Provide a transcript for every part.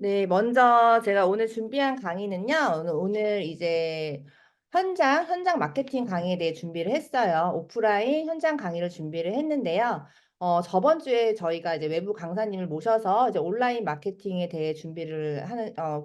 네, 먼저 제가 오늘 준비한 강의는요. 오늘 이제 현장 마케팅 강의에 대해 준비를 했어요. 오프라인 현장 강의를 준비를 했는데요. 저번 주에 저희가 이제 외부 강사님을 모셔서 이제 온라인 마케팅에 대해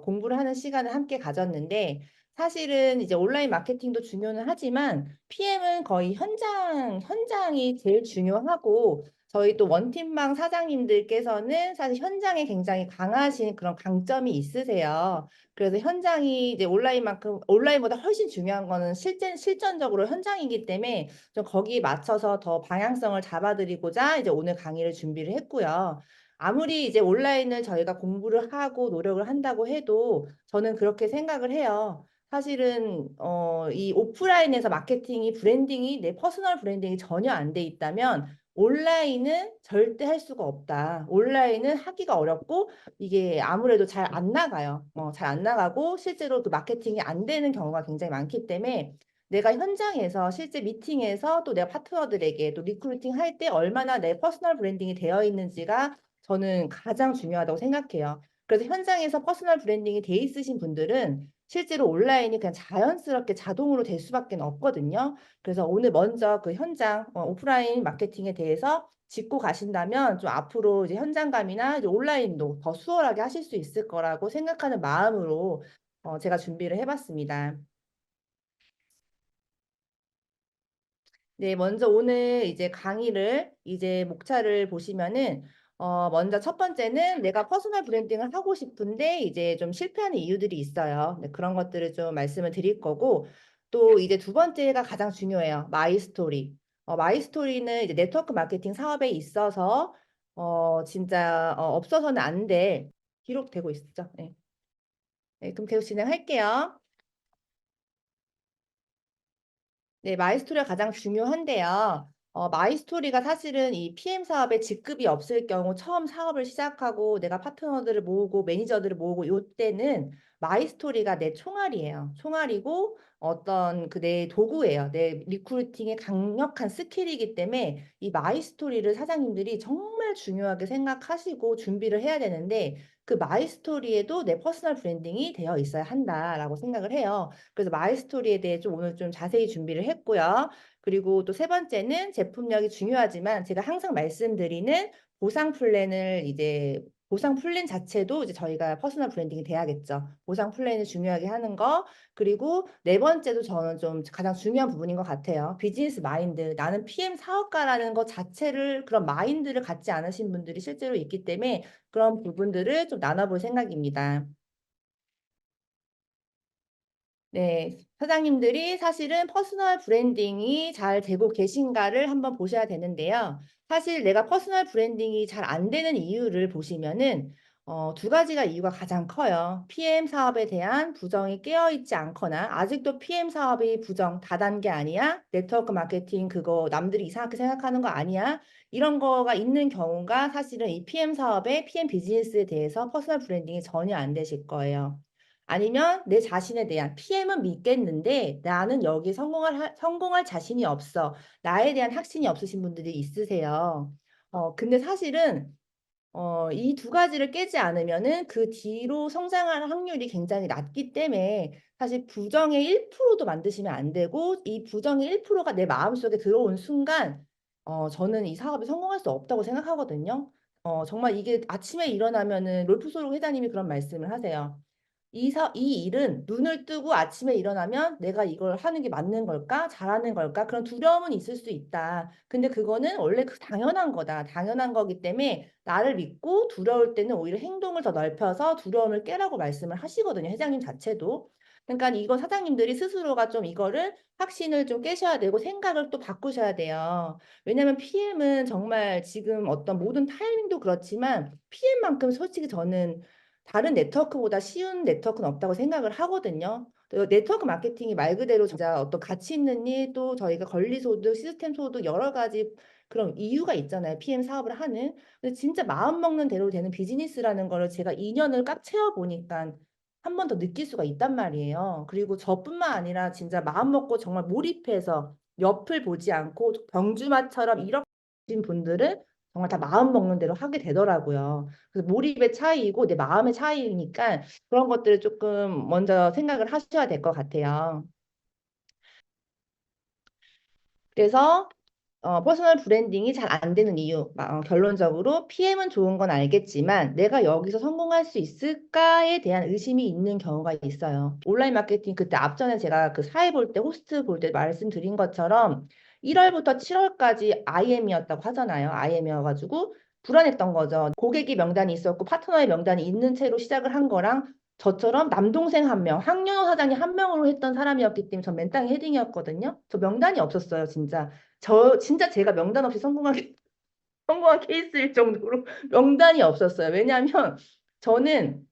공부를 하는 시간을 함께 가졌는데, 사실은 이제 온라인 마케팅도 중요는 하지만 PM은 거의 현장이 제일 중요하고, 저희 또 원팀방 사장님들께서는 사실 현장에 굉장히 강하신 그런 강점이 있으세요. 그래서 현장이 이제 온라인보다 훨씬 중요한 거는 실전적으로 현장이기 때문에 좀 거기에 맞춰서 더 방향성을 잡아드리고자 이제 오늘 강의를 준비를 했고요. 아무리 이제 온라인을 저희가 공부를 하고 노력을 한다고 해도 저는 그렇게 생각을 해요. 사실은 이 오프라인에서 브랜딩이 내 퍼스널 브랜딩이 전혀 안 돼 있다면 온라인은 절대 할 수가 없다. 온라인은 하기가 어렵고 이게 아무래도 잘 안 나가요. 잘 안 나가고 실제로 그 마케팅이 안 되는 경우가 굉장히 많기 때문에 내가 현장에서 실제 미팅에서 또 내가 파트너들에게 또 리크루팅 할 때 얼마나 내 퍼스널 브랜딩이 되어 있는지가 저는 가장 중요하다고 생각해요. 그래서 현장에서 퍼스널 브랜딩이 돼 있으신 분들은 실제로 온라인이 그냥 자연스럽게 자동으로 될 수밖에 없거든요. 그래서 오늘 먼저 그 오프라인 마케팅에 대해서 짚고 가신다면 좀 앞으로 이제 현장감이나 이제 온라인도 더 수월하게 하실 수 있을 거라고 생각하는 마음으로 제가 준비를 해봤습니다. 네, 먼저 오늘 이제 강의를 이제 목차를 보시면은 먼저 첫 번째는 내가 퍼스널 브랜딩을 하고 싶은데 이제 좀 실패하는 이유들이 있어요. 네, 그런 것들을 좀 말씀을 드릴 거고 또 이제 두 번째가 가장 중요해요. 마이 스토리. 마이 스토리는 이제 네트워크 마케팅 사업에 있어서 진짜 없어서는 안 될 기록되고 있죠. 네. 네, 그럼 계속 진행할게요. 네, 마이스토리가 가장 중요한데요. 마이스토리가 사실은 이 PM 사업에 직급이 없을 경우 처음 사업을 시작하고 내가 파트너들을 모으고 매니저들을 모으고 요때는 마이스토리가 내 총알이에요. 총알이고 어떤 그 내 도구예요. 내 리크루팅의 강력한 스킬이기 때문에 이 마이스토리를 사장님들이 정말 중요하게 생각하시고 준비를 해야 되는데 그 마이스토리에도 내 퍼스널 브랜딩이 되어 있어야 한다라고 생각을 해요. 그래서 마이 스토리에 대해 좀 오늘 좀 자세히 준비를 했고요. 그리고 또 세 번째는 제품력이 중요하지만 제가 항상 말씀드리는 보상 플랜 자체도 이제 저희가 퍼스널 브랜딩이 돼야겠죠. 보상 플랜을 중요하게 하는 거. 그리고 네 번째도 저는 좀 가장 중요한 부분인 것 같아요. 비즈니스 마인드. 나는 PM 사업가라는 것 자체를 그런 마인드를 갖지 않으신 분들이 실제로 있기 때문에 그런 부분들을 좀 나눠볼 생각입니다. 네, 사장님들이 사실은 퍼스널 브랜딩이 잘 되고 계신가를 한번 보셔야 되는데요. 사실 내가 퍼스널 브랜딩이 잘 안 되는 이유를 보시면은 두 가지가 이유가 가장 커요. PM 사업에 대한 부정이 깨어있지 않거나 아직도 PM 사업이 부정 다단계 아니야? 네트워크 마케팅 그거 남들이 이상하게 생각하는 거 아니야? 이런 거가 있는 경우가 사실은 이 PM 사업의 PM 비즈니스에 대해서 퍼스널 브랜딩이 전혀 안 되실 거예요. 아니면 내 자신에 대한 PM은 믿겠는데 나는 여기 성공할 자신이 없어. 나에 대한 확신이 없으신 분들이 있으세요. 근데 사실은 이 두 가지를 깨지 않으면은 그 뒤로 성장하는 확률이 굉장히 낮기 때문에 사실 부정의 1%도 만드시면 안 되고 이 부정의 1%가 내 마음속에 들어온 순간 저는 이 사업이 성공할 수 없다고 생각하거든요. 정말 이게 아침에 일어나면은 롤프소로 회장님이 그런 말씀을 하세요. 이 일은 눈을 뜨고 아침에 일어나면 내가 이걸 하는 게 맞는 걸까? 잘하는 걸까? 그런 두려움은 있을 수 있다. 근데 그거는 원래 그 당연한 거다. 당연한 거기 때문에 나를 믿고 두려울 때는 오히려 행동을 더 넓혀서 두려움을 깨라고 말씀을 하시거든요. 회장님 자체도. 그러니까 이거 사장님들이 스스로가 좀 이거를 확신을 좀 깨셔야 되고 생각을 또 바꾸셔야 돼요. 왜냐면 PM은 정말 지금 어떤 모든 타이밍도 그렇지만 PM만큼 솔직히 저는 다른 네트워크보다 쉬운 네트워크는 없다고 생각을 하거든요. 또 네트워크 마케팅이 말 그대로 진짜 어떤 가치 있는 일, 또 저희가 권리소득, 시스템 소득 여러 가지 그런 이유가 있잖아요. PM 사업을 하는. 근데 진짜 마음 먹는 대로 되는 비즈니스라는 거를 제가 2년을 꽉 채워 보니까 한 번 더 느낄 수가 있단 말이에요. 그리고 저뿐만 아니라 진짜 마음 먹고 정말 몰입해서 옆을 보지 않고 병주마처럼 이렇게 신 분들은 정말 다 마음 먹는 대로 하게 되더라고요. 그래서 몰입의 차이이고 내 마음의 차이니까 그런 것들을 조금 먼저 생각을 하셔야 될 것 같아요. 그래서 퍼스널 브랜딩이 잘 안 되는 이유, 결론적으로 PM은 좋은 건 알겠지만 내가 여기서 성공할 수 있을까에 대한 의심이 있는 경우가 있어요. 온라인 마케팅 그때 앞전에 제가 그 사회 볼 때, 호스트 볼 때 말씀드린 것처럼 1월부터 7월까지 IM이었다고 하잖아요. IM이어가지고 불안했던 거죠. 고객이 명단이 있었고 파트너의 명단이 있는 채로 시작을 한 거랑 저처럼 남동생 한 명, 황영호 사장이 한 명으로 했던 사람이었기 때문에 전 맨땅에 헤딩이었거든요. 저 명단이 없었어요, 진짜. 저 진짜 제가 명단 없이 성공한 케이스일 정도로 명단이 없었어요. 왜냐하면 저는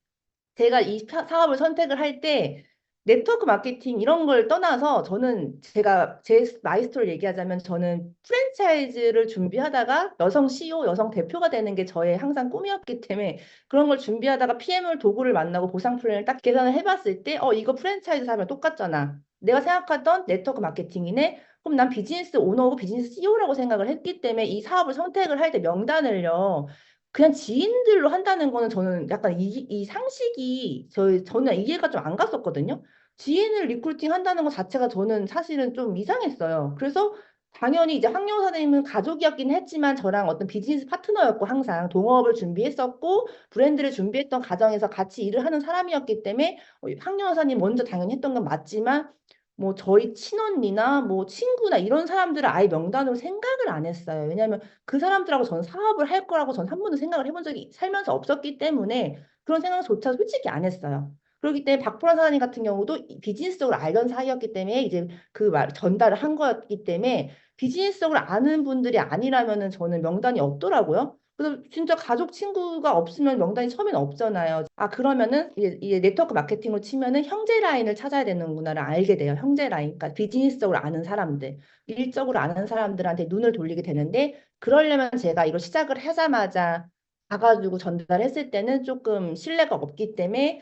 제가 이 사업을 선택을 할 때 네트워크 마케팅 이런 걸 떠나서 저는 제가 제 마이스토리를 얘기하자면 저는 프랜차이즈를 준비하다가 여성 CEO, 여성 대표가 되는 게 저의 항상 꿈이었기 때문에 그런 걸 준비하다가 PM을 도구를 만나고 보상 플랜을 딱 계산을 해봤을 때 이거 프랜차이즈 사면 똑같잖아. 내가 생각하던 네트워크 마케팅이네. 그럼 난 비즈니스 오너고 비즈니스 CEO라고 생각을 했기 때문에 이 사업을 선택을 할 때 명단을요. 그냥 지인들로 한다는 거는 저는 약간 이 상식이 저는 이해가 좀 안 갔었거든요. 지인을 리크루팅 한다는 것 자체가 저는 사실은 좀 이상했어요. 그래서 당연히 이제 황영 사장님은 가족이었긴 했지만 저랑 어떤 비즈니스 파트너였고 항상 동업을 준비했었고 브랜드를 준비했던 과정에서 같이 일을 하는 사람이었기 때문에 황영 사장님 먼저 당연히 했던 건 맞지만 뭐 저희 친언니나 뭐 친구나 이런 사람들을 아예 명단으로 생각을 안 했어요. 왜냐하면 그 사람들하고 저는 사업을 할 거라고 전 한 번도 생각을 해본 적이 살면서 없었기 때문에 그런 생각조차 솔직히 안 했어요. 그렇기 때문에 박보라 사장님 같은 경우도 비즈니스적으로 알던 사이였기 때문에 이제 그 말 전달을 한 거였기 때문에 비즈니스적으로 아는 분들이 아니라면은 저는 명단이 없더라고요. 그래서 진짜 가족 친구가 없으면 명단이 처음에는 없잖아요. 아, 그러면은 이제 네트워크 마케팅으로 치면은 형제 라인을 찾아야 되는구나를 알게 돼요. 형제 라인. 그러니까 비즈니스적으로 아는 사람들, 일적으로 아는 사람들한테 눈을 돌리게 되는데 그러려면 제가 이걸 시작을 하자마자 가가지고 전달했을 때는 조금 신뢰가 없기 때문에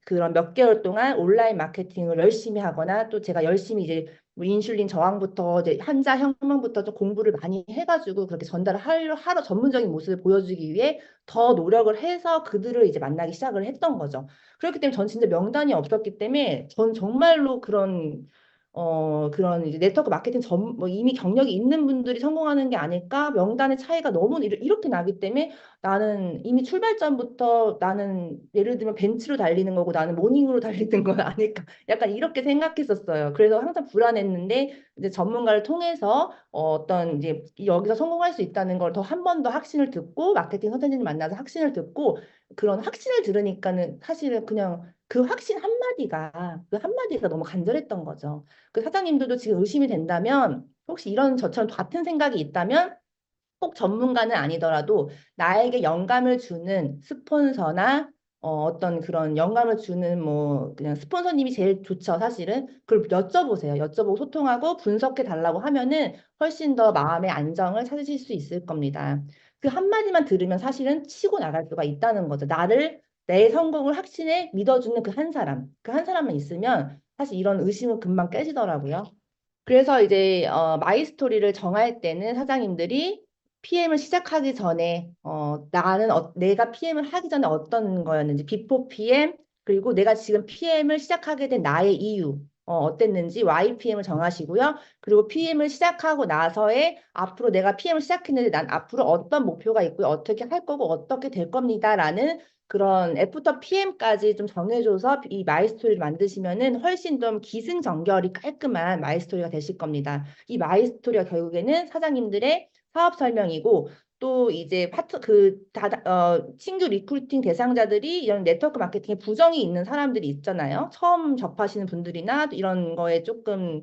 그런 몇 개월 동안 온라인 마케팅을 열심히 하거나 또 제가 열심히 이제 뭐 인슐린 저항부터 이제 한자 혁명부터 좀 공부를 많이 해가지고 그렇게 전달을 하러 전문적인 모습을 보여주기 위해 더 노력을 해서 그들을 이제 만나기 시작을 했던 거죠. 그렇기 때문에 전 진짜 명단이 없었기 때문에 전 정말로 그런 이제 네트워크 마케팅 뭐 이미 경력이 있는 분들이 성공하는 게 아닐까? 명단의 차이가 너무 이렇게 나기 때문에 나는 이미 출발점부터 나는 예를 들면 벤츠로 달리는 거고 나는 모닝으로 달리는 건 아닐까? 약간 이렇게 생각했었어요. 그래서 항상 불안했는데 이제 전문가를 통해서 어떤 이제 여기서 성공할 수 있다는 걸 더 한 번 더 확신을 듣고 마케팅 선생님을 만나서 확신을 듣고 그런 확신을 들으니까는 사실은 그냥 그 확신 한마디가 너무 간절했던 거죠. 그 사장님들도 지금 의심이 된다면 혹시 이런 저처럼 같은 생각이 있다면 꼭 전문가는 아니더라도 나에게 영감을 주는 스폰서나 어떤 그런 영감을 주는 뭐 그냥 스폰서님이 제일 좋죠, 사실은. 그걸 여쭤보세요. 여쭤보고 소통하고 분석해 달라고 하면은 훨씬 더 마음의 안정을 찾으실 수 있을 겁니다. 그 한마디만 들으면 사실은 치고 나갈 수가 있다는 거죠. 내 성공을 확신에 믿어주는 그 한 사람. 그 한 사람만 있으면 사실 이런 의심은 금방 깨지더라고요. 그래서 이제 마이스토리를 정할 때는 사장님들이 PM을 시작하기 전에 내가 PM을 하기 전에 어떤 거였는지 비포 PM 그리고 내가 지금 PM을 시작하게 된 나의 이유 어땠는지 YPM을 정하시고요. 그리고 PM을 시작하고 나서의 앞으로 내가 PM을 시작했는데 난 앞으로 어떤 목표가 있고 어떻게 할 거고 어떻게 될 겁니다라는 그런 애프터 PM까지 좀 정해줘서 이 마이스토리를 만드시면은 훨씬 좀 기승전결이 깔끔한 마이스토리가 되실 겁니다. 이 마이스토리가 결국에는 사장님들의 사업 설명이고 또 이제 신규 리크루팅 대상자들이 이런 네트워크 마케팅에 부정이 있는 사람들이 있잖아요. 처음 접하시는 분들이나 이런 거에 조금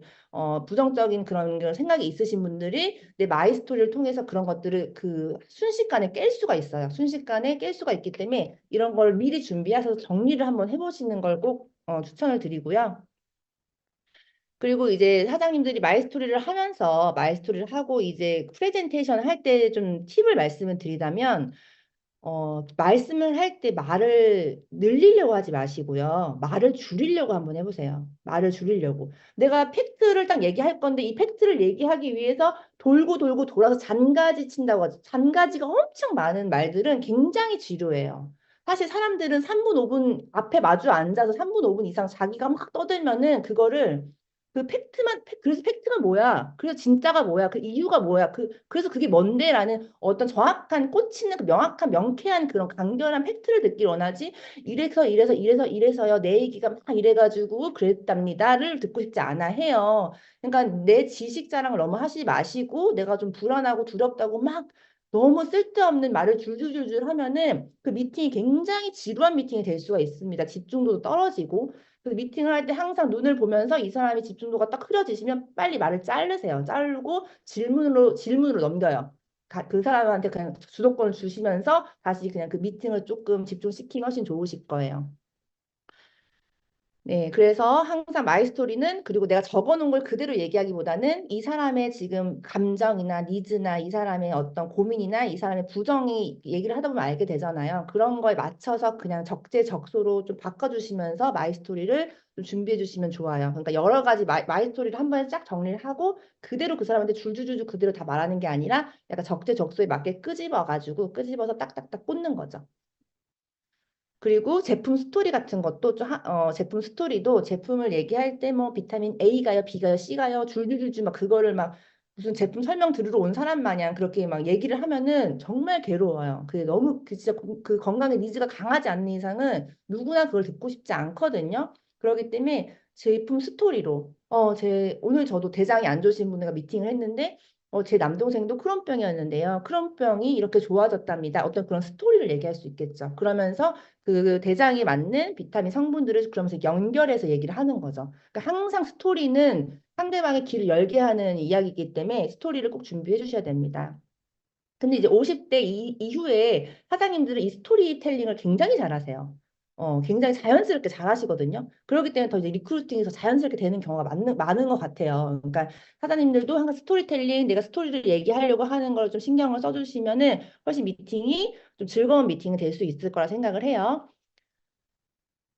부정적인 그런 생각이 있으신 분들이 내 마이스토리를 통해서 그런 것들을 그 순식간에 깰 수가 있어요. 순식간에 깰 수가 있기 때문에 이런 걸 미리 준비하셔서 정리를 한번 해보시는 걸 꼭 추천을 드리고요. 그리고 이제 사장님들이 마이스토리를 하고 이제 프레젠테이션 할 때 좀 팁을 말씀을 드리자면 말씀을 할 때 말을 늘리려고 하지 마시고요. 말을 줄이려고 한번 해보세요. 말을 줄이려고. 내가 팩트를 딱 얘기할 건데 이 팩트를 얘기하기 위해서 돌고 돌고 돌아서 잔가지 친다고 하죠. 잔가지가 엄청 많은 말들은 굉장히 지루해요. 사실 사람들은 3분, 5분 앞에 마주 앉아서 3분, 5분 이상 자기가 막 떠들면은 그거를 그 팩트만, 그래서 팩트가 뭐야? 그래서 진짜가 뭐야? 그 이유가 뭐야? 그래서 그게 뭔데라는 어떤 정확한 꽂히는 그 명확한 명쾌한 그런 간결한 팩트를 듣길 원하지. 이래서요. 내 얘기가 막 이래가지고 그랬답니다를 듣고 싶지 않아 해요. 그러니까 내 지식 자랑을 너무 하지 마시고 내가 좀 불안하고 두렵다고 막 너무 쓸데없는 말을 줄줄줄줄 하면은 그 미팅이 굉장히 지루한 미팅이 될 수가 있습니다. 집중도도 떨어지고. 그래서 미팅을 할 때 항상 눈을 보면서 이 사람이 집중도가 딱 흐려지시면 빨리 말을 자르세요. 자르고 질문으로 넘겨요. 그 사람한테 그냥 주도권을 주시면서 다시 그냥 그 미팅을 조금 집중시키면 훨씬 좋으실 거예요. 네, 그래서 항상 마이 스토리는 그리고 내가 적어놓은 걸 그대로 얘기하기보다는 이 사람의 지금 감정이나 니즈나 이 사람의 어떤 고민이나 이 사람의 부정이 얘기를 하다 보면 알게 되잖아요. 그런 거에 맞춰서 그냥 적재적소로 좀 바꿔주시면서 마이 스토리를 좀 준비해 주시면 좋아요. 그러니까 여러 가지 마이 스토리를 한 번에 쫙 정리를 하고 그대로 그 사람한테 줄줄줄줄 그대로 다 말하는 게 아니라 약간 적재적소에 맞게 끄집어서 딱딱딱 꽂는 거죠. 그리고 제품 스토리 같은 것도 제품 스토리도 제품을 얘기할 때 뭐 비타민 A가요, B가요, C가요, 줄줄줄줄 막 그거를 막 무슨 제품 설명 들으러 온 사람 마냥 그렇게 막 얘기를 하면은 정말 괴로워요. 그게 너무 진짜 그 건강의 니즈가 강하지 않는 이상은 누구나 그걸 듣고 싶지 않거든요. 그렇기 때문에 제품 스토리로 오늘 저도 대장이 안 좋으신 분과 미팅을 했는데 제 남동생도 크론병이었는데요. 크론병이 이렇게 좋아졌답니다. 어떤 그런 스토리를 얘기할 수 있겠죠. 그러면서 그 대장에 맞는 비타민 성분들을 그러면서 연결해서 얘기를 하는 거죠. 그러니까 항상 스토리는 상대방의 길을 열게 하는 이야기이기 때문에 스토리를 꼭 준비해 주셔야 됩니다. 근데 이제 50대 이후에 사장님들은 이 스토리텔링을 굉장히 잘하세요. 굉장히 자연스럽게 잘하시거든요. 그렇기 때문에 더 이제 리크루팅에서 자연스럽게 되는 경우가 많은 것 같아요. 그러니까 사장님들도 항상 스토리텔링, 내가 스토리를 얘기하려고 하는 걸 좀 신경을 써주시면은 훨씬 미팅이 좀 즐거운 미팅이 될 수 있을 거라 생각을 해요.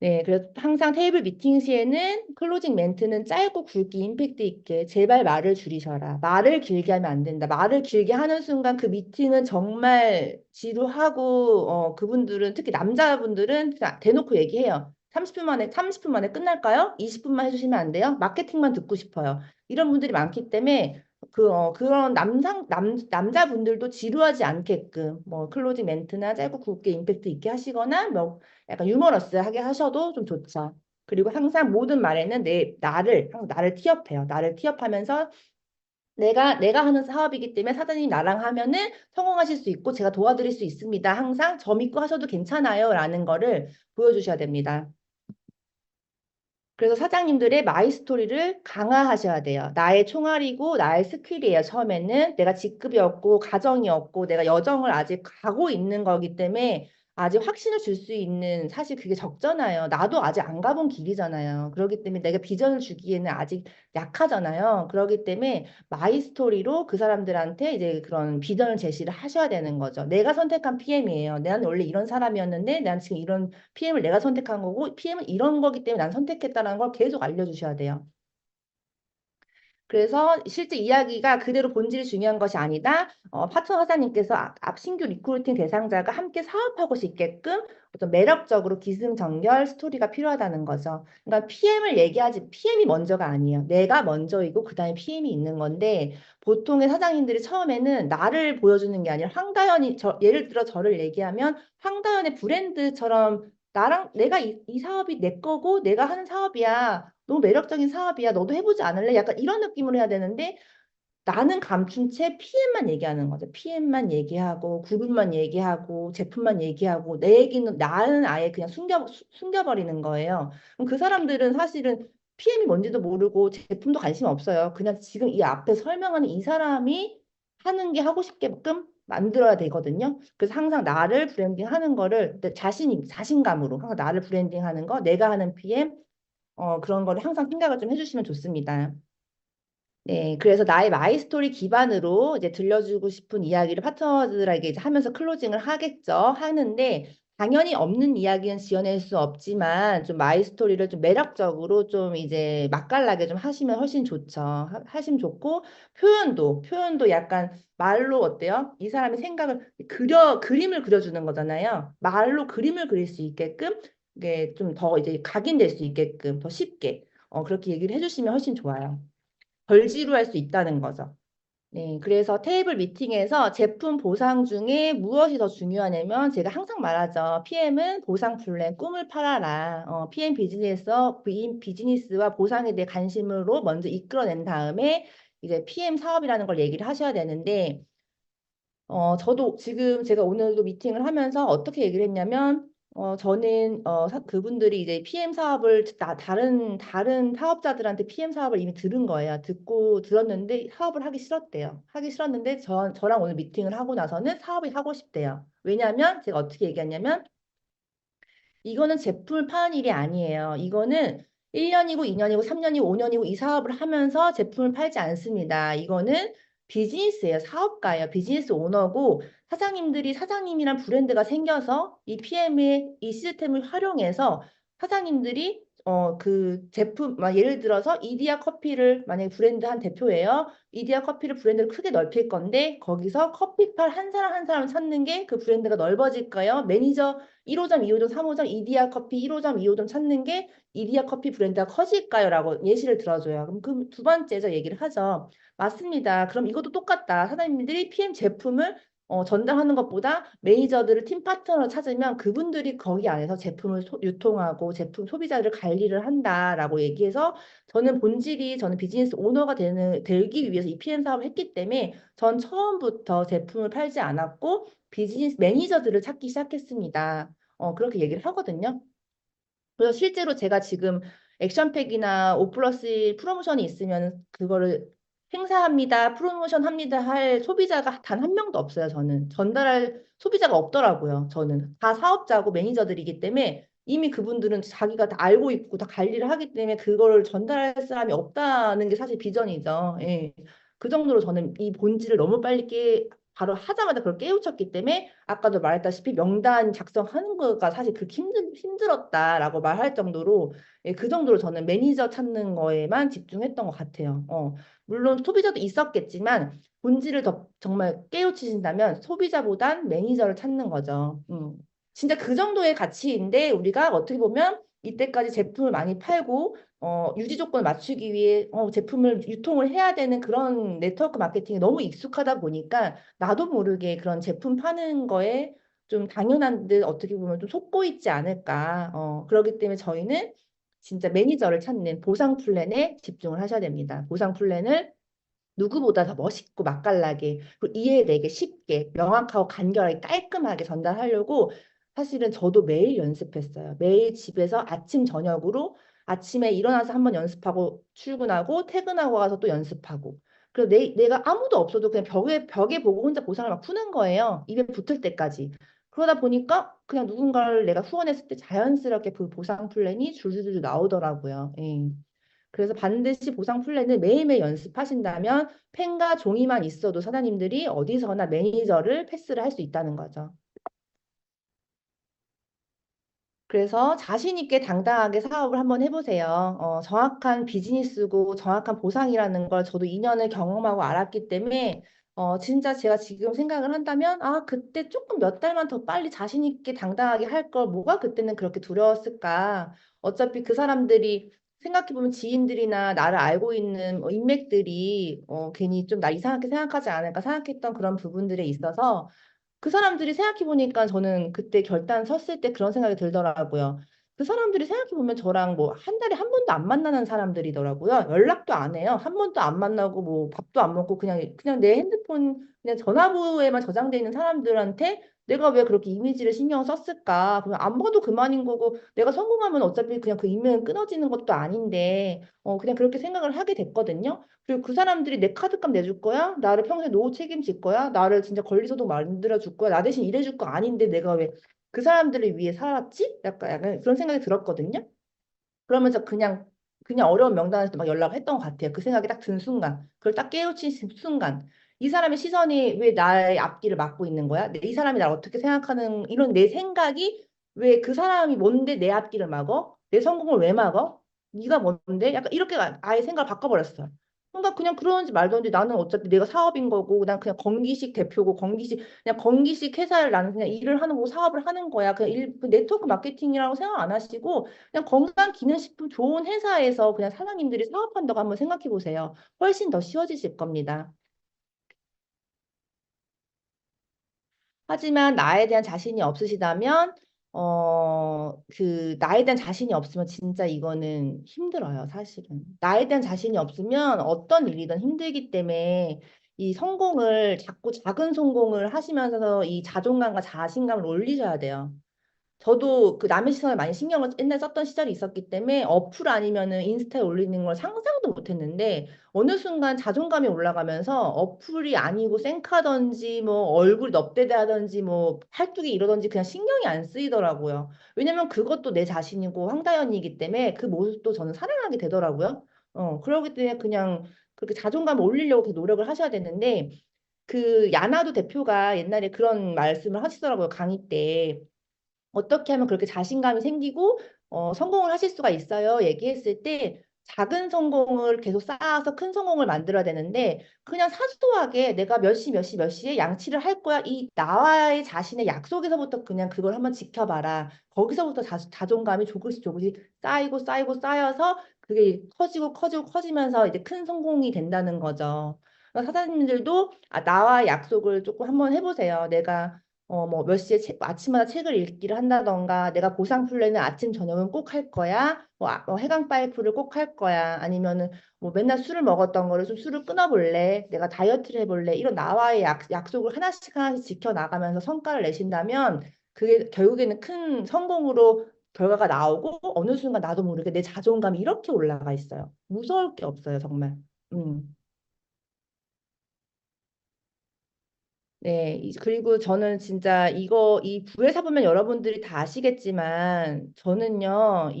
네, 그래서 항상 테이블 미팅 시에는 클로징 멘트는 짧고 굵게 임팩트 있게 제발 말을 줄이셔라. 말을 길게 하면 안 된다. 말을 길게 하는 순간 그 미팅은 정말 지루하고 그분들은 특히 남자분들은 그냥 대놓고 얘기해요. 30분 만에 끝날까요? 20분만 해주시면 안 돼요? 마케팅만 듣고 싶어요. 이런 분들이 많기 때문에 그런 남자분들도 지루하지 않게끔 뭐 클로징 멘트나 짧고 굵게 임팩트 있게 하시거나 뭐 약간 유머러스하게 하셔도 좀 좋죠. 그리고 항상 모든 말에는 항상 나를 티업해요. 나를 티업하면서 내가 하는 사업이기 때문에 사장님 나랑 하면은 성공하실 수 있고 제가 도와드릴 수 있습니다. 항상 저 믿고 하셔도 괜찮아요. 라는 거를 보여주셔야 됩니다. 그래서 사장님들의 마이 스토리를 강화하셔야 돼요. 나의 총알이고 나의 스킬이에요. 처음에는 내가 직급이 없고 가정이 없고 내가 여정을 아직 가고 있는 거기 때문에 아직 확신을 줄 수 있는 사실 그게 적잖아요. 나도 아직 안 가본 길이잖아요. 그렇기 때문에 내가 비전을 주기에는 아직 약하잖아요. 그렇기 때문에 마이 스토리로 그 사람들한테 이제 그런 비전을 제시를 하셔야 되는 거죠. 내가 선택한 PM이에요. 나는 원래 이런 사람이었는데 난 지금 이런 PM을 내가 선택한 거고 PM은 이런 거기 때문에 난 선택했다는 걸 계속 알려주셔야 돼요. 그래서 실제 이야기가 그대로 본질이 중요한 것이 아니다. 파트너 사장님께서 앞 신규 리크루팅 대상자가 함께 사업하고 싶게끔 어떤 매력적으로 기승전결 스토리가 필요하다는 거죠. 그러니까 PM이 먼저가 아니에요. 내가 먼저이고 그다음에 PM이 있는 건데 보통의 사장님들이 처음에는 나를 보여주는 게 아니라 예를 들어 저를 얘기하면 황다현의 브랜드처럼 내가 이 사업이 내 거고 내가 하는 사업이야. 너무 매력적인 사업이야. 너도 해보지 않을래? 약간 이런 느낌으로 해야 되는데 나는 감춘 채 PM만 얘기하는 거죠. PM만 얘기하고 그룹만 얘기하고 제품만 얘기하고 내 얘기는 나는 아예 그냥 숨겨버리는 거예요. 그럼 그 사람들은 사실은 PM이 뭔지도 모르고 제품도 관심 없어요. 그냥 지금 이 앞에 설명하는 이 사람이 하는 게 하고 싶게끔 만들어야 되거든요. 그래서 항상 나를 브랜딩 하는 거를 자신감으로 항상 나를 브랜딩 하는 거, 내가 하는 PM, 그런 거를 항상 생각을 좀 해주시면 좋습니다. 네, 그래서 나의 마이 스토리 기반으로 이제 들려주고 싶은 이야기를 파트너들에게 이제 하면서 클로징을 하겠죠. 하는데 당연히 없는 이야기는 지어낼 수 없지만 좀 마이 스토리를 좀 매력적으로 좀 이제 맛깔나게 좀 하시면 훨씬 좋죠. 하시면 좋고 표현도 약간 말로 어때요? 이 사람의 생각을 그림을 그려주는 거잖아요. 말로 그림을 그릴 수 있게끔 이게 좀 더 이제 각인될 수 있게끔 더 쉽게 그렇게 얘기를 해주시면 훨씬 좋아요. 덜 지루할 수 있다는 거죠. 네, 그래서 테이블 미팅에서 제품 보상 중에 무엇이 더 중요하냐면 제가 항상 말하죠. PM은 보상 플랜, 꿈을 팔아라. 비즈니스와 보상에 대해 관심으로 먼저 이끌어낸 다음에 이제 PM 사업이라는 걸 얘기를 하셔야 되는데 저도 지금 제가 오늘도 미팅을 하면서 어떻게 얘기를 했냐면, 저는, 그분들이 이제 PM 사업을, 다른 사업자들한테 PM 사업을 이미 들은 거예요. 들었는데 사업을 하기 싫었대요. 하기 싫었는데 저랑 오늘 미팅을 하고 나서는 사업이 하고 싶대요. 왜냐하면 제가 어떻게 얘기했냐면, 이거는 제품을 파는 일이 아니에요. 이거는 1년이고 2년이고 3년이고 5년이고 이 사업을 하면서 제품을 팔지 않습니다. 이거는 비즈니스예요. 사업가예요. 비즈니스 오너고 사장님이란 브랜드가 생겨서 이 PM의 이 시스템을 활용해서 사장님들이 그 제품 예를 들어서 이디야 커피를 만약에 브랜드 한 대표예요. 이디야 커피를 브랜드를 크게 넓힐 건데 거기서 커피팔 한 사람 한 사람 찾는 게 그 브랜드가 넓어질까요? 매니저 1호점, 2호점, 3호점, 이디야 커피 1호점, 2호점 찾는 게 이디야 커피 브랜드가 커질까요? 라고 예시를 들어줘요. 그럼 그 두 번째죠. 얘기를 하죠. 맞습니다. 그럼 이것도 똑같다. 사장님들이 PM 제품을 전달하는 것보다 매니저들을 팀 파트너로 찾으면 그분들이 거기 안에서 제품을 유통하고 제품 소비자들을 관리를 한다라고 얘기해서 저는 비즈니스 오너가 되기 위해서 이 PM 사업을 했기 때문에 전 처음부터 제품을 팔지 않았고 비즈니스 매니저들을 찾기 시작했습니다. 그렇게 얘기를 하거든요. 그래서 실제로 제가 지금 액션팩이나 5플러스 프로모션이 있으면 그거를 행사합니다, 프로모션 합니다 할 소비자가 단 한 명도 없어요, 저는. 전달할 소비자가 없더라고요, 저는. 다 사업자고 매니저들이기 때문에 이미 그분들은 자기가 다 알고 있고 다 관리를 하기 때문에 그거를 전달할 사람이 없다는 게 사실 비전이죠. 예. 그 정도로 저는 이 본질을 너무 빨리 바로 하자마자 그걸 깨우쳤기 때문에 아까도 말했다시피 명단 작성하는 거가 사실 그렇게 힘들었다라고 말할 정도로 그 정도로 저는 매니저 찾는 거에만 집중했던 것 같아요. 물론 소비자도 있었겠지만 본질을 더 정말 깨우치신다면 소비자보단 매니저를 찾는 거죠. 진짜 그 정도의 가치인데 우리가 어떻게 보면 이때까지 제품을 많이 팔고 유지 조건을 맞추기 위해 제품을 유통을 해야 되는 그런 네트워크 마케팅이 너무 익숙하다 보니까 나도 모르게 그런 제품 파는 거에 좀 당연한 듯 어떻게 보면 좀 속고 있지 않을까. 그렇기 때문에 저희는 진짜 매니저를 찾는 보상 플랜에 집중을 하셔야 됩니다. 보상 플랜을 누구보다 더 멋있고 맛깔나게 그리고 이해되게 쉽게 명확하고 간결하게 깔끔하게 전달하려고 사실은 저도 매일 연습했어요. 매일 집에서 아침 저녁으로 아침에 일어나서 한번 연습하고 출근하고 퇴근하고 가서 또 연습하고 그리고 내가 아무도 없어도 그냥 벽에 보고 혼자 보상을 막 푸는 거예요. 입에 붙을 때까지. 그러다 보니까 그냥 누군가를 내가 후원했을 때 자연스럽게 그 보상 플랜이 줄줄줄 나오더라고요. 예. 그래서 반드시 보상 플랜을 매일매일 연습하신다면 펜과 종이만 있어도 사장님들이 어디서나 매니저를 패스를 할 수 있다는 거죠. 그래서 자신 있게 당당하게 사업을 한번 해보세요. 정확한 비즈니스고 정확한 보상이라는 걸 저도 2년을 경험하고 알았기 때문에 진짜 제가 지금 생각을 한다면 그때 조금 몇 달만 더 빨리 자신 있게 당당하게 할 걸 뭐가 그때는 그렇게 두려웠을까? 어차피 그 사람들이 생각해보면 지인들이나 나를 알고 있는 인맥들이 괜히 좀 나 이상하게 생각하지 않을까 생각했던 그런 부분들에 있어서 그 사람들이 생각해보니까 저는 그때 결단 섰을 때 그런 생각이 들더라고요. 그 사람들이 생각해보면 저랑 뭐 한 달에 한 번도 안 만나는 사람들이더라고요. 연락도 안 해요. 한 번도 안 만나고 뭐 밥도 안 먹고 그냥 내 핸드폰 그냥 전화부에만 저장돼 있는 사람들한테 내가 왜 그렇게 이미지를 신경 썼을까? 그냥 안 봐도 그만인 거고 내가 성공하면 어차피 그냥 그 인맥은 끊어지는 것도 아닌데 그냥 그렇게 생각을 하게 됐거든요. 그리고 그 사람들이 내 카드값 내줄 거야? 나를 평생 노후 책임질 거야? 나를 진짜 권리소득 만들어 줄 거야? 나 대신 일해줄 거 아닌데 내가 왜 그 사람들을 위해 살았지? 약간 그런 생각이 들었거든요. 그러면서 그냥 어려운 명단에서 막 연락을 했던 것 같아요. 그 생각이 딱 든 순간, 그걸 딱 깨우친 순간, 이 사람의 시선이 왜 나의 앞길을 막고 있는 거야? 이 사람이 나를 어떻게 생각하는 이런 내 생각이 왜 그 사람이 뭔데 내 앞길을 막어? 내 성공을 왜 막어? 네가 뭔데? 약간 이렇게 아예 생각을 바꿔버렸어요. 그러니까 그냥 그러는지 말던지 나는 어차피 내가 사업인 거고 난 그냥 건기식 대표고 건기식 그냥 건기식 회사를 나는 그냥 일을 하는 거고 사업을 하는 거야. 그냥 그 네트워크 마케팅이라고 생각 안 하시고 그냥 건강기능식품 좋은 회사에서 그냥 사장님들이 사업한다고 한번 생각해 보세요. 훨씬 더 쉬워지실 겁니다. 하지만 나에 대한 자신이 없으시다면, 나에 대한 자신이 없으면 진짜 이거는 힘들어요, 사실은. 나에 대한 자신이 없으면 어떤 일이든 힘들기 때문에 이 성공을, 자꾸 작은 성공을 하시면서 이 자존감과 자신감을 올리셔야 돼요. 저도 그 남의 시선을 많이 신경을 옛날에 썼던 시절이 있었기 때문에 어플 아니면은 인스타에 올리는 걸 상상도 못 했는데 어느 순간 자존감이 올라가면서 어플이 아니고 쌩카던지 뭐 얼굴 넙대대하던지 뭐 팔뚝이 이러던지 그냥 신경이 안 쓰이더라고요. 왜냐면 그것도 내 자신이고 황다연이기 때문에 그 모습도 저는 사랑하게 되더라고요. 그러기 때문에 그냥 그렇게 자존감을 올리려고 이렇게 노력을 하셔야 되는데 그 야나도 대표가 옛날에 그런 말씀을 하시더라고요. 강의 때. 어떻게 하면 그렇게 자신감이 생기고 성공을 하실 수가 있어요. 얘기했을 때 작은 성공을 계속 쌓아서 큰 성공을 만들어야 되는데 그냥 사소하게 내가 몇 시, 몇 시, 몇 시에 양치를 할 거야. 이 나와의 자신의 약속에서부터 그냥 그걸 한번 지켜봐라. 거기서부터 자존감이 조금씩 조금씩 쌓이고 쌓이고 쌓여서 그게 커지고 커지고 커지면서 이제 큰 성공이 된다는 거죠. 그러니까 사장님들도 나와의 약속을 조금 한번 해보세요. 내가 뭐 몇 시에 아침마다 책을 읽기를 한다던가 내가 보상 플랜은 아침 저녁은 꼭 할 거야. 뭐 해강 파이프를 꼭 할 거야. 아니면은 뭐 맨날 술을 먹었던 거를 좀 술을 끊어볼래. 내가 다이어트를 해볼래. 이런 나와의 약속을 하나씩 하나씩 지켜나가면서 성과를 내신다면 그게 결국에는 큰 성공으로 결과가 나오고 어느 순간 나도 모르게 내 자존감이 이렇게 올라가 있어요. 무서울 게 없어요, 정말. 음. 네, 그리고 저는 진짜 이 부회사 보면 여러분들이 다 아시겠지만, 저는요,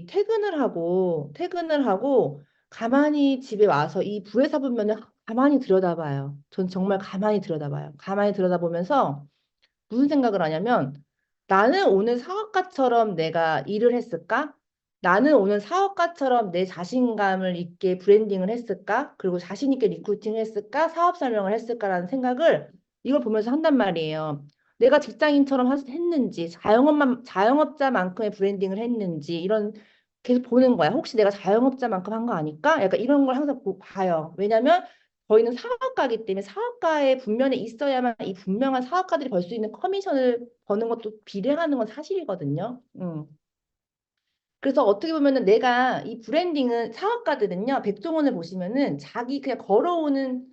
퇴근을 하고, 가만히 집에 와서 이 부회사 보면은 가만히 들여다봐요. 전 정말 가만히 들여다봐요. 가만히 들여다보면서 무슨 생각을 하냐면, 나는 오늘 사업가처럼 내가 일을 했을까? 나는 오늘 사업가처럼 내 자신감을 있게 브랜딩을 했을까? 그리고 자신 있게 리크루팅을 했을까? 사업 설명을 했을까라는 생각을 이걸 보면서 한단 말이에요. 내가 직장인처럼 했는지, 자영업자만큼의 브랜딩을 했는지, 이런 계속 보는 거야. 혹시 내가 자영업자만큼 한 거 아닐까? 약간 이런 걸 항상 봐요. 왜냐면 저희는 사업가이기 때문에 사업가의 분면에 있어야만 이 분명한 사업가들이 벌 수 있는 커미션을 버는 것도 비례하는 건 사실이거든요. 그래서 어떻게 보면은 내가 이 브랜딩은 사업가들은요, 백종원을 보시면은 자기 그냥 걸어오는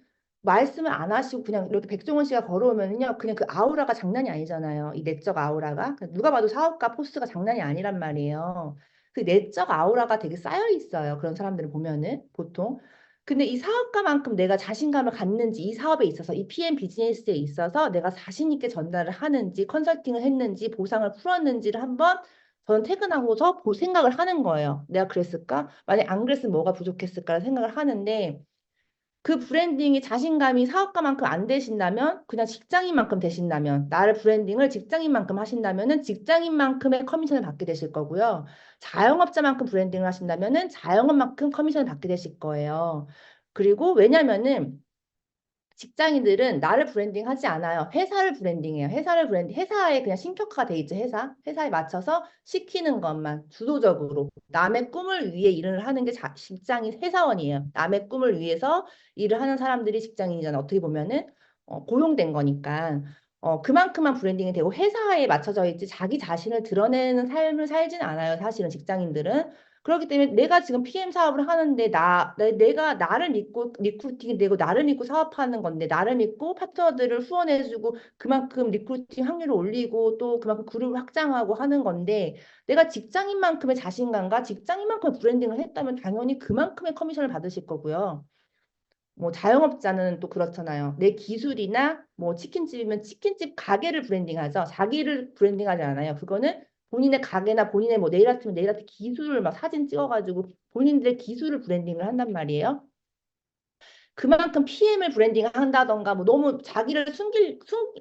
말씀을 안 하시고 그냥 이렇게 백종원 씨가 걸어오면은요, 그냥 그 아우라가 장난이 아니잖아요. 이 내적 아우라가. 누가 봐도 사업가 포스가 장난이 아니란 말이에요. 그 내적 아우라가 되게 쌓여 있어요. 그런 사람들을 보면은 보통. 근데 이 사업가만큼 내가 자신감을 갖는지 이 사업에 있어서 이 PM 비즈니스에 있어서 내가 자신 있게 전달을 하는지 컨설팅을 했는지 보상을 풀었는지를 한번 저는 퇴근하고서 생각을 하는 거예요. 내가 그랬을까? 만약 안 그랬으면 뭐가 부족했을까 생각을 하는데 그 브랜딩이 자신감이 사업가만큼 안 되신다면 그냥 직장인만큼 되신다면 나를 브랜딩을 직장인만큼 하신다면은 직장인만큼의 커미션을 받게 되실 거고요. 자영업자만큼 브랜딩을 하신다면은 자영업만큼 커미션을 받게 되실 거예요. 그리고 왜냐면은 직장인들은 나를 브랜딩하지 않아요. 회사를 브랜딩해요. 회사에 그냥 신격화가 돼 있죠. 회사에 맞춰서 시키는 것만 주도적으로 남의 꿈을 위해 일을 하는 게 직장인 회사원이에요. 남의 꿈을 위해서 일을 하는 사람들이 직장인이잖아. 어떻게 보면은 고용된 거니까. 그만큼만 브랜딩이 되고 회사에 맞춰져 있지 자기 자신을 드러내는 삶을 살진 않아요. 사실은 직장인들은. 그렇기 때문에 내가 지금 PM 사업을 하는데 내가 나를 믿고 리크루팅이 되고 나를 믿고 사업하는 건데 나를 믿고 파트너들을 후원해주고 그만큼 리크루팅 확률을 올리고 또 그만큼 그룹을 확장하고 하는 건데 내가 직장인만큼의 자신감과 직장인만큼의 브랜딩을 했다면 당연히 그만큼의 커미션을 받으실 거고요. 뭐 자영업자는 또 그렇잖아요. 내 기술이나 뭐 치킨집이면 치킨집 가게를 브랜딩하죠. 자기를 브랜딩하지 않아요. 그거는 본인의 가게나 본인의 뭐 네일아트면 네일아트 기술을 막 사진 찍어가지고 본인들의 기술을 브랜딩을 한단 말이에요. 그만큼 PM을 브랜딩 한다던가 뭐 너무 자기를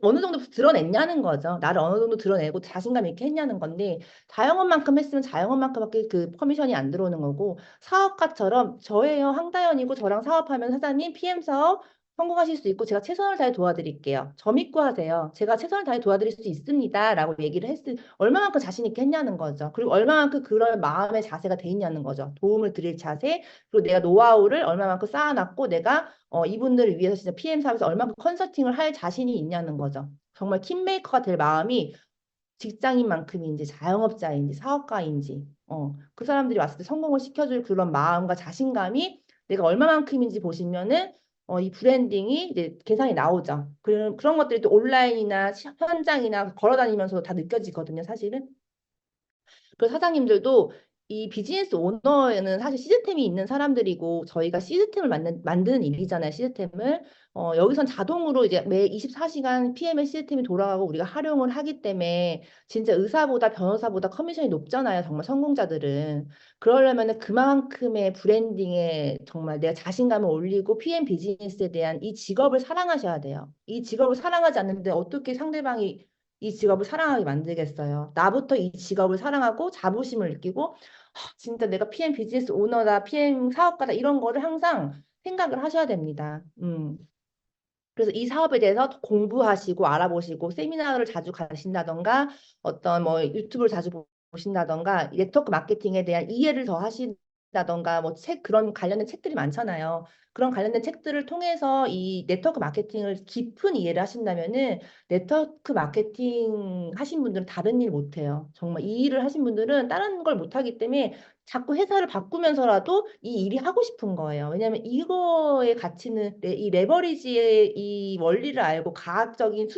어느 정도 드러냈냐는 거죠. 나를 어느 정도 드러내고 자신감 있게 했냐는 건데 자영업만큼 했으면 자영업만큼밖에 그 커미션이 안 들어오는 거고 사업가처럼 저예요. 황다연이고 저랑 사업하면 사장님 PM 사업 성공하실 수 있고 제가 최선을 다해 도와드릴게요. 저 믿고 하세요. 제가 최선을 다해 도와드릴 수 있습니다. 라고 얘기를 얼마만큼 자신 있게 했냐는 거죠. 그리고 얼마만큼 그럴 마음의 자세가 돼 있냐는 거죠. 도움을 드릴 자세, 그리고 내가 노하우를 얼마만큼 쌓아놨고 내가 이분들을 위해서 진짜 PM 사업에서 얼마만큼 컨설팅을 할 자신이 있냐는 거죠. 정말 킹메이커가 될 마음이 직장인만큼인지 자영업자인지 사업가인지 그 사람들이 왔을 때 성공을 시켜줄 그런 마음과 자신감이 내가 얼마만큼인지 보시면은 이 브랜딩이 이제 계산이 나오죠. 그런 것들이 또 온라인이나 현장이나 걸어다니면서 다 느껴지거든요, 사실은. 그 사장님들도 이 비즈니스 오너에는 사실 시스템이 있는 사람들이고 저희가 시스템을 만드는 일이잖아요. 시스템을. 여기선 자동으로 이제 매 24시간 PM의 시스템이 돌아가고 우리가 활용을 하기 때문에 진짜 의사보다 변호사보다 커미션이 높잖아요. 정말 성공자들은. 그러려면은 그만큼의 브랜딩에 정말 내가 자신감을 올리고 PM 비즈니스에 대한 이 직업을 사랑하셔야 돼요. 이 직업을 사랑하지 않는데 어떻게 상대방이 이 직업을 사랑하게 만들겠어요. 나부터 이 직업을 사랑하고 자부심을 느끼고 진짜 내가 PM 비즈니스 오너다, PM 사업가다 이런 거를 항상 생각을 하셔야 됩니다. 그래서 이 사업에 대해서 공부하시고 알아보시고 세미나를 자주 가신다던가 어떤 뭐 유튜브를 자주 보신다던가 네트워크 마케팅에 대한 이해를 더 하신다던가 뭐 그런 관련된 책들이 많잖아요. 그런 관련된 책들을 통해서 이 네트워크 마케팅을 깊은 이해를 하신다면은 네트워크 마케팅 하신 분들은 다른 일 못해요. 정말 이 일을 하신 분들은 다른 걸 못하기 때문에 자꾸 회사를 바꾸면서라도 이 일이 하고 싶은 거예요. 왜냐하면 이거의 가치는 이 레버리지의 이 원리를 알고 과학적인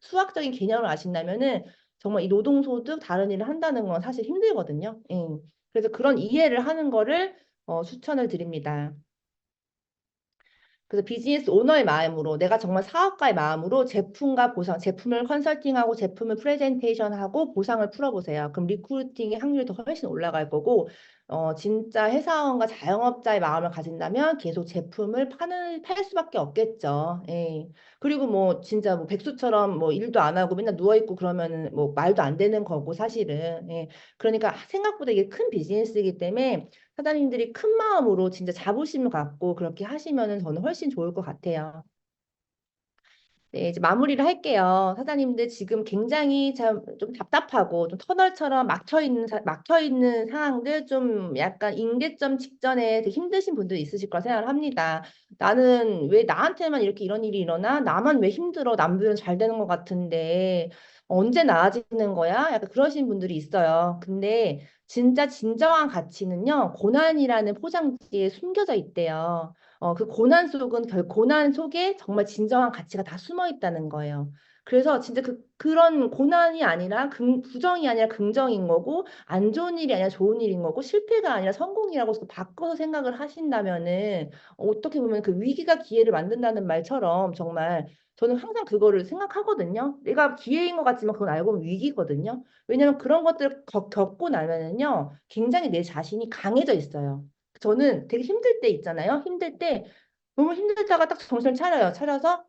수학적인 개념을 아신다면은 정말 이 노동소득 다른 일을 한다는 건 사실 힘들거든요. 예. 그래서 그런 이해를 하는 거를 추천을 드립니다. 그래서 비즈니스 오너의 마음으로 내가 정말 사업가의 마음으로 제품과 보상, 제품을 컨설팅하고 제품을 프레젠테이션하고 보상을 풀어보세요. 그럼 리크루팅의 확률이 더 훨씬 올라갈 거고 진짜 회사원과 자영업자의 마음을 가진다면 계속 제품을 팔 수밖에 없겠죠. 예. 그리고 뭐 진짜 뭐 백수처럼 뭐 일도 안 하고 맨날 누워 있고 그러면은 뭐 말도 안 되는 거고 사실은. 예. 그러니까 생각보다 이게 큰 비즈니스이기 때문에 사장님들이 큰 마음으로 진짜 자부심을 갖고 그렇게 하시면은 저는 훨씬 좋을 것 같아요. 네, 이제 마무리를 할게요. 사장님들 지금 굉장히 좀 답답하고 좀 터널처럼 막혀 있는 상황들 좀 약간 임계점 직전에 되게 힘드신 분들이 있으실 거라 생각을 합니다. 나는 왜 나한테만 이렇게 이런 일이 일어나? 나만 왜 힘들어? 남들은 잘 되는 것 같은데 언제 나아지는 거야? 약간 그러신 분들이 있어요. 근데 진짜 진정한 가치는요, 고난이라는 포장지에 숨겨져 있대요. 그 고난 속에 정말 진정한 가치가 다 숨어 있다는 거예요. 그래서 진짜 그런 고난이 아니라 부정이 아니라 긍정인 거고 안 좋은 일이 아니라 좋은 일인 거고 실패가 아니라 성공이라고 바꿔서 생각을 하신다면은 어떻게 보면 그 위기가 기회를 만든다는 말처럼 정말 저는 항상 그거를 생각하거든요. 내가 기회인 것 같지만 그건 알고 보면 위기거든요. 왜냐면 그런 것들을 겪고 나면은요 굉장히 내 자신이 강해져 있어요. 저는 되게 힘들 때 있잖아요. 힘들 때 너무 힘들다가 딱 정신을 차려요. 차려서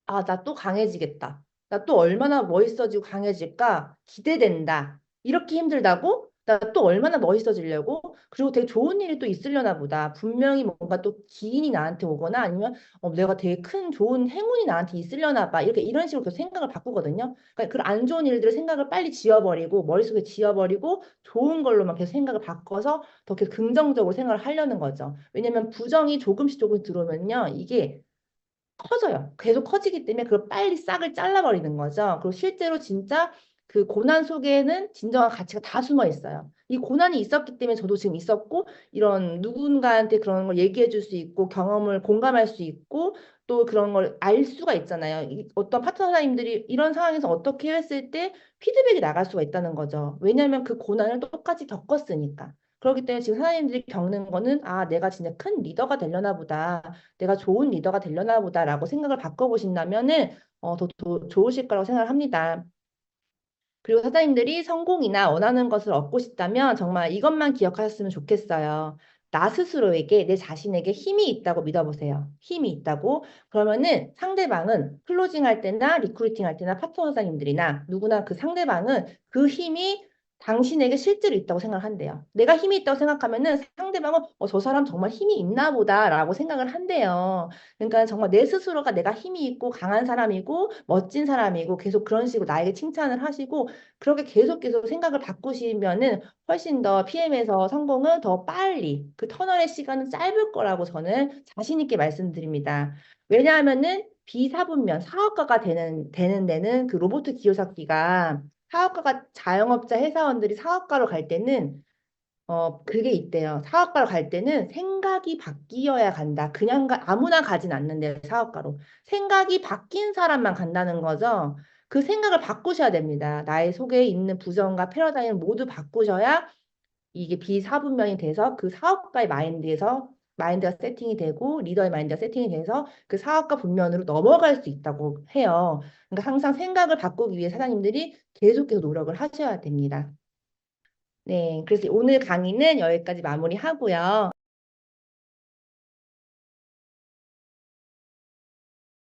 아, 나 또 강해지겠다. 나 또 얼마나 멋있어지고 강해질까? 기대된다. 이렇게 힘들다고? 나 또 얼마나 멋있어지려고? 그리고 되게 좋은 일이 또 있으려나 보다. 분명히 뭔가 또 기인이 나한테 오거나 아니면 내가 되게 큰 좋은 행운이 나한테 있으려나 봐. 이런 식으로 계속 생각을 바꾸거든요. 그러니까 그런 안 좋은 일들을 생각을 빨리 지워버리고 머릿속에 지워버리고 좋은 걸로만 계속 생각을 바꿔서 더 계속 긍정적으로 생각을 하려는 거죠. 왜냐면 부정이 조금씩 조금씩 들어오면요. 이게 커져요. 계속 커지기 때문에 그걸 빨리 싹을 잘라버리는 거죠. 그리고 실제로 진짜 그 고난 속에는 진정한 가치가 다 숨어 있어요. 이 고난이 있었기 때문에 저도 지금 있었고, 이런 누군가한테 그런 걸 얘기해 줄 수 있고, 경험을 공감할 수 있고, 또 그런 걸 알 수가 있잖아요. 어떤 파트너사님들이 이런 상황에서 어떻게 했을 때 피드백이 나갈 수가 있다는 거죠. 왜냐하면 그 고난을 똑같이 겪었으니까. 그렇기 때문에 지금 사장님들이 겪는 거는 아, 내가 진짜 큰 리더가 되려나 보다. 내가 좋은 리더가 되려나 보다라고 생각을 바꿔보신다면은 더 좋으실 거라고 생각을 합니다. 그리고 사장님들이 성공이나 원하는 것을 얻고 싶다면 정말 이것만 기억하셨으면 좋겠어요. 나 스스로에게, 내 자신에게 힘이 있다고 믿어보세요. 힘이 있다고. 그러면은 상대방은 클로징 할 때나 리크루팅 할 때나 파트너사님들이나 누구나 그 상대방은 그 힘이 당신에게 실제로 있다고 생각한대요. 내가 힘이 있다고 생각하면은 상대방은 저 사람 정말 힘이 있나 보다라고 생각을 한대요. 그러니까 정말 내 스스로가 내가 힘이 있고 강한 사람이고 멋진 사람이고 계속 그런 식으로 나에게 칭찬을 하시고 그렇게 계속 생각을 바꾸시면은 훨씬 더 PM에서 성공은 더 빨리 그 터널의 시간은 짧을 거라고 저는 자신 있게 말씀드립니다. 왜냐하면은 비사분면 사업가가 되는 데는 그 로봇 기여잡기가 사업가가 자영업자 회사원들이 사업가로 갈 때는 그게 있대요. 사업가로 갈 때는 생각이 바뀌어야 간다. 그냥 아무나 가진 않는데 사업가로. 생각이 바뀐 사람만 간다는 거죠. 그 생각을 바꾸셔야 됩니다. 나의 속에 있는 부정과 패러다임을 모두 바꾸셔야 이게 비사분면이 돼서 그 사업가의 마인드가 세팅이 되고 리더의 마인드가 세팅이 돼서 그 사업가 분면으로 넘어갈 수 있다고 해요. 그러니까 항상 생각을 바꾸기 위해 사장님들이 계속 노력을 하셔야 됩니다. 네, 그래서 오늘 강의는 여기까지 마무리하고요.